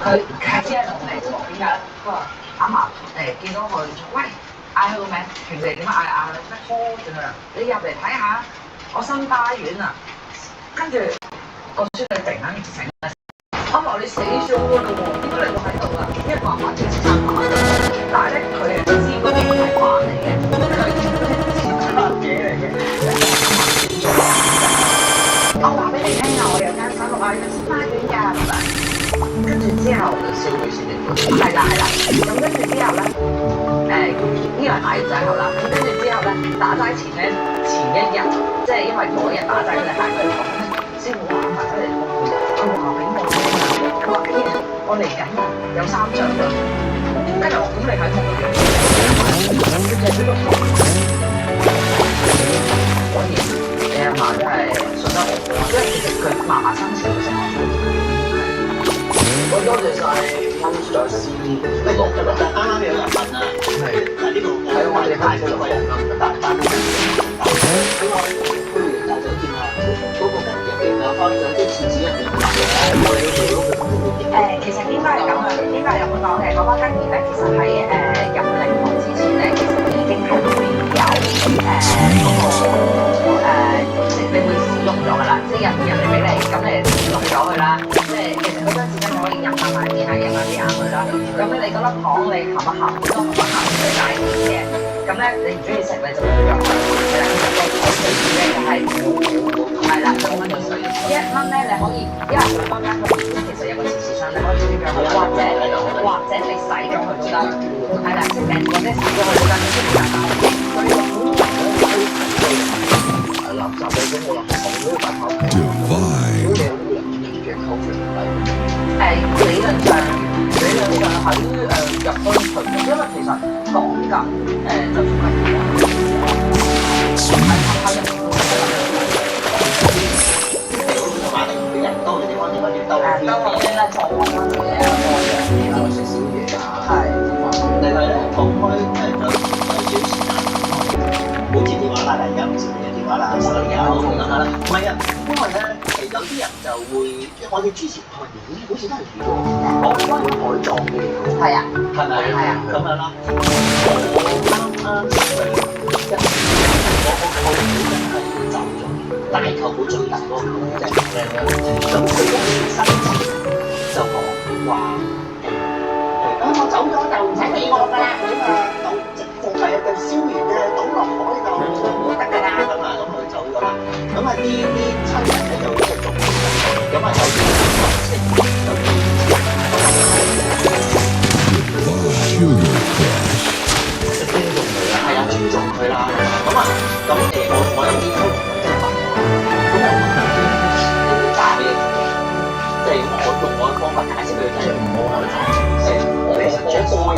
佢家姐同嚟喎，點解？佢話阿嫲見到佢，喂嗌佢個名，平時點樣嗌佢？咩拖住佢啊？你入嚟睇下，我新花園啊！跟住個孫女突然間醒啦，阿嫲你死咗㗎啦喎，點解你會喺度啊？因為嫲嫲之前生飯，但係咧佢係知嗰啲唔係飯嚟嘅，佢見嗰啲係嘢嚟嘅。我話俾你聽啊，我有間新屋啊，有新花園㗎，係咪？跟住之後就燒佢先嚟，係啦。咁跟住之後咧，呢個係買完債後啦。咁跟住之後咧，打齋前咧，前一日即係因為嗰日打齋佢哋行佢講，師傅話埋佢哋講，佢話俾我聽啊，佢話我嚟緊啊，有3張㗎。跟住我咁你睇我嘅跟住呢個圖，果然你阿嫲真係信得我喎，因為其實佢嫲嫲生前都識我。我多謝晒溫再師呢個，啱啱有人問啊，係呢度係我哋派出個人啦，咁我去完大酒店啊，嗰個跟入邊啊，翻咗啲廁紙入邊，我哋要做到佢。其實應該係咁樣，應該係咁講嘅。嗰班跟兒咧，其實喺入靈堂之前咧，其實已經係會有即係你會使用咗㗎啦，即係人嚟俾你，咁你使用咗佢啦。即係其實嗰張紙巾可以印下埋啲眼佢啦。咁咧你嗰粒糖你含一含，都含一含佢大啲嘅。咁咧你唔中意食你就會入去。係啦，其實個水紙咧就係係啦，2蚊嘅水。1蚊咧你可以一人2蚊間佢其實有個慈善箱你可以轉咗佢，或者你洗咗佢都得。係啦，即係或者洗咗佢都得。所以垃圾嘅咁我諗好多大學理論上喺入去除，因為其實講緊就算係喺入面人多嘅地方應該要兜啲啦，坐穩嘅嘢，多食少嘢啊。係。另外咧，講開仲有少時間，好似電話啦，而家唔少嘅電話啦，手機啊，咁樣啦。唔係啊，因為咧，有啲人就會，我哋之前好似都係遇過，我關於海葬嘅。係啊。係咪？係啊。咁樣啦。我啱我走咗。大舅母最大嗰個舅仔，咁佢嗰時生前就講話我走咗就唔使理我㗎啦，咁倒淨係就燒完嘅倒落海就得㗎啦，咁佢走咗啦。咁啲親人咧就繼續咁有啲情尊重佢啦，係啊，尊重佢啦。咁我有啲即係我用我嘅方法解釋俾佢聽，唔好海葬，我個人。